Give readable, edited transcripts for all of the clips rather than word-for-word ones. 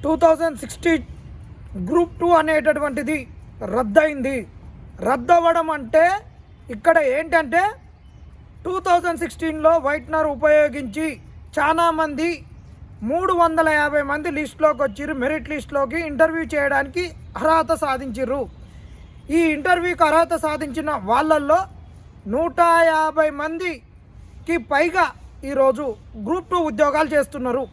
2016 group 2 అనేటటువంటిది రద్దయింది. రద్దవ్వడం అంటే ఇక్కడ ఏంటంటే 2016లో వైట్నర్ ఉపయోగించి చాలామంది 350 మంది లిస్టులోకి వచ్చిర్రు. మెరిట్ లిస్టులోకి ఇంటర్వ్యూ చేయడానికి అర్హత సాధించిర్రు. ఈ ఇంటర్వ్యూకి అర్హత సాధించిన వాళ్ళల్లో 150 మందికి పైగా ఈరోజు గ్రూప్ 2 ఉద్యోగాలు చేస్తున్నారు.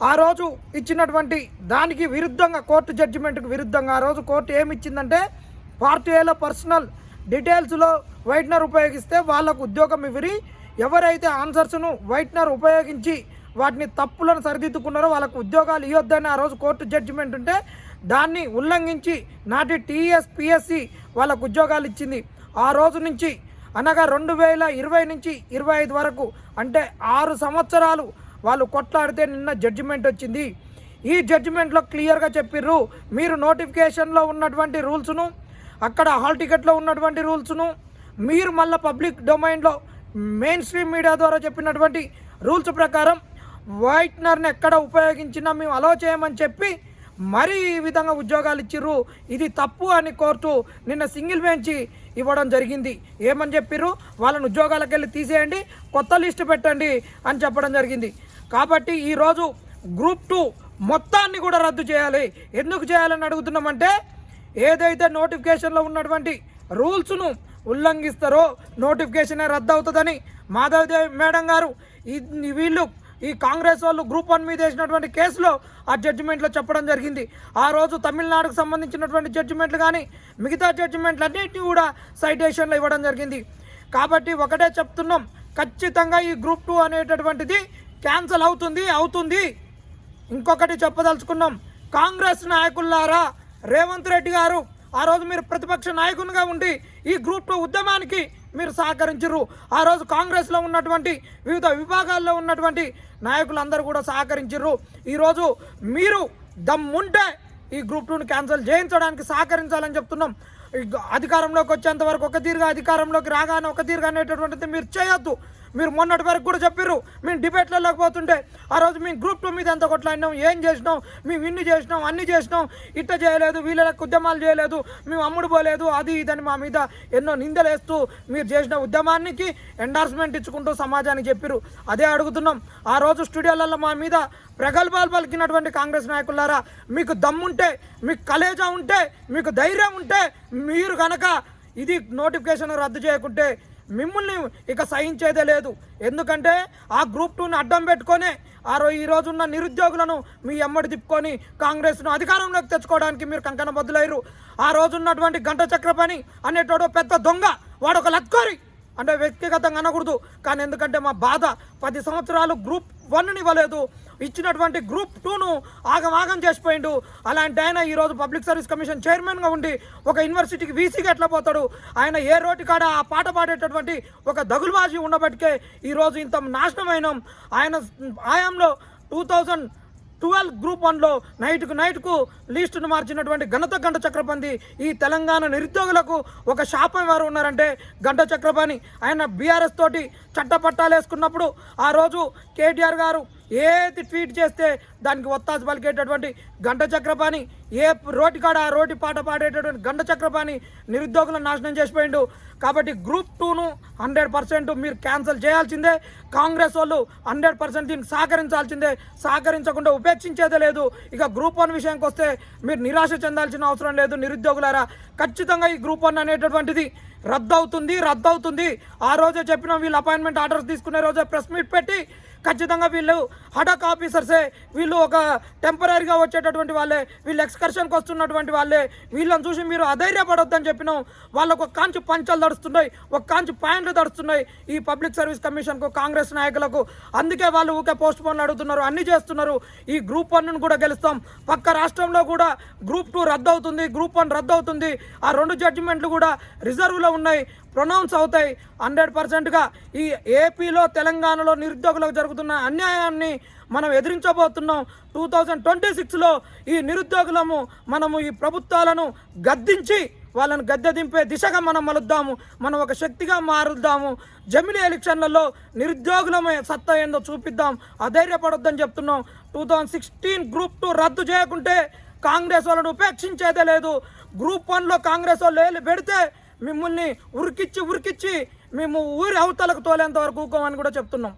ఆ రోజు ఇచ్చినటువంటి దానికి విరుద్ధంగా, కోర్టు జడ్జిమెంట్కి విరుద్ధంగా ఆ రోజు కోర్టు ఏమిచ్చిందంటే పార్ట్ ఏలో పర్సనల్ డీటెయిల్స్లో వైట్నర్ ఉపయోగిస్తే వాళ్ళకు ఉద్యోగం ఇవ్వరి, ఎవరైతే ఆన్సర్స్ను వైట్నర్ ఉపయోగించి వాటిని తప్పులను సరిదిద్దుకున్నారో వాళ్ళకు ఉద్యోగాలు ఇవ్వద్దని ఆ రోజు కోర్టు జడ్జిమెంట్ ఉంటే దాన్ని ఉల్లంఘించి నాటి టీఎస్పీఎస్సి వాళ్ళకు ఉద్యోగాలు ఇచ్చింది. ఆ రోజు నుంచి అనగా 2020 నుంచి 25 వరకు అంటే 6 సంవత్సరాలు వాళ్ళు కొట్లాడితే నిన్న జడ్జిమెంట్ వచ్చింది. ఈ జడ్జిమెంట్లో క్లియర్గా చెప్పిర్రు, మీరు నోటిఫికేషన్లో ఉన్నటువంటి రూల్స్ను, అక్కడ హాల్ టికెట్లో ఉన్నటువంటి రూల్స్ను మీరు మళ్ళీ పబ్లిక్ డొమైన్లో మెయిన్ స్ట్రీమ్ మీడియా ద్వారా చెప్పినటువంటి రూల్స్ ప్రకారం వైట్నర్ని ఎక్కడ ఉపయోగించినా మేము అలో చేయమని చెప్పి మరీ ఈ విధంగా ఉద్యోగాలు ఇచ్చిర్రు. ఇది తప్పు అని కోర్టు నిన్న సింగిల్ బెంచ్ ఇవ్వడం జరిగింది. ఏమని చెప్పిర్రు, వాళ్ళని ఉద్యోగాలకు వెళ్ళి తీసేయండి, కొత్త లిస్టు పెట్టండి అని చెప్పడం జరిగింది. కాబట్టి ఈరోజు గ్రూప్ 2 మొత్తాన్ని కూడా రద్దు చేయాలి. ఎందుకు చేయాలని అడుగుతున్నామంటే ఏదైతే నోటిఫికేషన్లో ఉన్నటువంటి రూల్స్ను ఉల్లంఘిస్తారో నోటిఫికేషనే రద్దు అవుతుందని మాధవదేవి మేడం గారు వీళ్ళు ఈ కాంగ్రెస్ వాళ్ళు గ్రూప్ 1 మీద వేసినటువంటి కేసులో ఆ జడ్జిమెంట్లో చెప్పడం జరిగింది. ఆ రోజు తమిళనాడుకు సంబంధించినటువంటి జడ్జిమెంట్లు కానీ మిగతా జడ్జిమెంట్లు అన్నింటినీ కూడా సైటేషన్లో ఇవ్వడం జరిగింది. కాబట్టి ఒకటే చెప్తున్నాం, ఖచ్చితంగా ఈ గ్రూప్ 2 అనేటటువంటిది క్యాన్సల్ అవుతుంది. ఇంకొకటి చెప్పదలుచుకున్నాం, కాంగ్రెస్ నాయకులారా, రేవంత్ రెడ్డి గారు ఆ రోజు మీరు ప్రతిపక్ష నాయకునిగా ఉండి ఈ గ్రూప్ 2 ఉద్యమానికి మీరు సహకరించరు. ఆ రోజు కాంగ్రెస్లో ఉన్నటువంటి వివిధ విభాగాల్లో ఉన్నటువంటి నాయకులందరూ కూడా సహకరించరు. ఈరోజు మీరు దమ్ముంటే ఈ గ్రూప్ 2ని క్యాన్సిల్ చేయించడానికి సహకరించాలని చెప్తున్నాం. అధికారంలోకి వచ్చేంత వరకు ఒక తీరుగా, అధికారంలోకి రాగానే ఒక తీరుగా అనేటటువంటిది మీరు చేయొద్దు. మీరు మొన్నటి వరకు కూడా చెప్పారు, మేము డిబేట్లలోకి పోతుంటే ఆ రోజు మేము గ్రూప్ 2 మీద ఎంత కొట్లాడినాం, ఏం చేసినాం, మేము ఇన్ని చేసినాం, అన్ని చేసినాం, ఇట్ట చేయలేదు, వీళ్ళకి ఉద్యమాలు చేయలేదు, మేము అమ్ముడు పోలేదు, అది ఇదని మా మీద ఎన్నో నిందలేస్తూ మీరు చేసిన ఉద్యమానికి ఎండార్స్మెంట్ ఇచ్చుకుంటూ సమాజానికి చెప్పారు. అదే అడుగుతున్నాం. ఆ రోజు స్టూడియోలలో మా మీద ప్రగల్భాలు పలికినటువంటి కాంగ్రెస్ నాయకులారా, మీకు దమ్ముంటే, మీకు కలేజా ఉంటే, మీకు ధైర్యం ఉంటే మీరు కనుక ఇది నోటిఫికేషన్ రద్దు చేయకుంటే మిమ్మల్ని ఇక సహించేదే లేదు. ఎందుకంటే ఆ గ్రూప్ 2ని అడ్డం పెట్టుకొని ఈ రోజున్న నిరుద్యోగులను మీ ఎమ్మడి తిప్పుకొని కాంగ్రెస్ను అధికారంలోకి తెచ్చుకోవడానికి మీరు కంకణబద్దులయ్యారు. ఆ రోజున్నటువంటి గంట చక్రపాణి అనేటోడు పెద్ద దొంగ, వాడు ఒక లత్కోరి అంటే వ్యక్తిగతంగా అనకూడదు, కానీ ఎందుకంటే మా బాధ 10 సంవత్సరాలు గ్రూప్ 1ని ఇవ్వలేదు, ఇచ్చినటువంటి గ్రూప్ 2ను ఆగమాగం చేసిపోయిండు. అలాంటి ఆయన ఈరోజు పబ్లిక్ సర్వీస్ కమిషన్ చైర్మన్గా ఉండి ఒక యూనివర్సిటీకి వీసీగా ఎట్లా పోతాడు? ఆయన ఏ రోటి కాడ ఆ పాట పాడేటటువంటి ఒక దగులుబాజీ ఉండబట్టికే ఈరోజు ఇంత నాశనమైన ఆయన ఆయంలో 2012 గ్రూప్ 1లో నైట్కు లిస్టును మార్చినటువంటి గంట చక్రపాణి ఈ తెలంగాణ నిరుద్యోగులకు ఒక శాపం ఎవరు ఉన్నారంటే గంట చక్రపాణి. ఆయన బీఆర్ఎస్ తోటి చట్టపట్టాలు వేసుకున్నప్పుడు ఆ రోజు కేటీఆర్ గారు ఏది ట్వీట్ చేస్తే దానికి ఒత్తాసు పలికేటటువంటి గంట చక్రపాణి, ఏ రోటి కాడ ఆ రోటి పాట పాడేటటువంటి గంట చక్రపాణి నిరుద్యోగులను నాశనం చేసిపోయిండు. కాబట్టి గ్రూప్ 2ను 100% మీరు క్యాన్సిల్ చేయాల్సిందే. కాంగ్రెస్ వాళ్ళు 100% దీనికి సహకరించాల్సిందే. సహకరించకుండా ఉపేక్షించేదే లేదు. ఇక గ్రూప్ 1 విషయానికి వస్తే మీరు నిరాశ చెందాల్సిన అవసరం లేదు. నిరుద్యోగులారా, ఖచ్చితంగా ఈ గ్రూప్ 1 అనేటటువంటిది రద్దవుతుంది. ఆ రోజే చెప్పిన వీళ్ళు అపాయింట్మెంట్ ఆర్డర్స్ తీసుకునే రోజే ప్రెస్ మీట్ పెట్టి ఖచ్చితంగా వీళ్ళు హడాక్ ఆఫీసర్సే, వీళ్ళు ఒక టెంపరీగా వచ్చేటటువంటి వాళ్ళే, వీళ్ళు ఎక్స్కర్షన్కి వస్తున్నటువంటి వాళ్ళే, వీళ్ళని చూసి మీరు అధైర్యపడొద్దని చెప్పినాం. వాళ్ళకు ఒక కాంచి పంచలు తడుస్తున్నాయి, ఒక కాంచి పాయింట్లు తడుస్తున్నాయి ఈ పబ్లిక్ సర్వీస్ కమిషన్కు, కాంగ్రెస్ నాయకులకు. అందుకే వాళ్ళు ఊకే పోస్ట్ పోన్లు అడుగుతున్నారు, అన్నీ చేస్తున్నారు. ఈ గ్రూప్ 1ను కూడా గెలుస్తాం. పక్క రాష్ట్రంలో కూడా గ్రూప్ 2 రద్దు అవుతుంది, గ్రూప్ 1 రద్దు అవుతుంది. ఆ 2 జడ్జిమెంట్లు కూడా రిజర్వ్లో ఉన్నాయి, ప్రొనౌన్స్ అవుతాయి. 100%గా ఈ ఏపీలో, తెలంగాణలో నిరుద్యోగులకు జరుగుతున్న అన్యాయాన్ని మనం ఎదిరించబోతున్నాం. 2026లో ఈ నిరుద్యోగులము మనము ఈ ప్రభుత్వాలను గద్దించి వాళ్ళని గద్దె దింపే దిశగా మనం మలుద్దాము. మనం ఒక శక్తిగా మారుద్దాము. జమిలీ ఎలక్షన్లలో నిరుద్యోగులమే సత్తా ఏందో చూపిద్దాం. అధైర్యపడొద్దని చెప్తున్నాం. 2016 గ్రూప్ 2 రద్దు చేయకుంటే కాంగ్రెస్ వాళ్ళను ఉపేక్షించేదే లేదు. గ్రూప్ 1లో కాంగ్రెస్ వాళ్ళు వేలు పెడితే మిమ్మల్ని ఉరికిచ్చి మేము ఊరి అవతలకు తోలేంత వరకు ఊకోమని కూడా చెప్తున్నాం.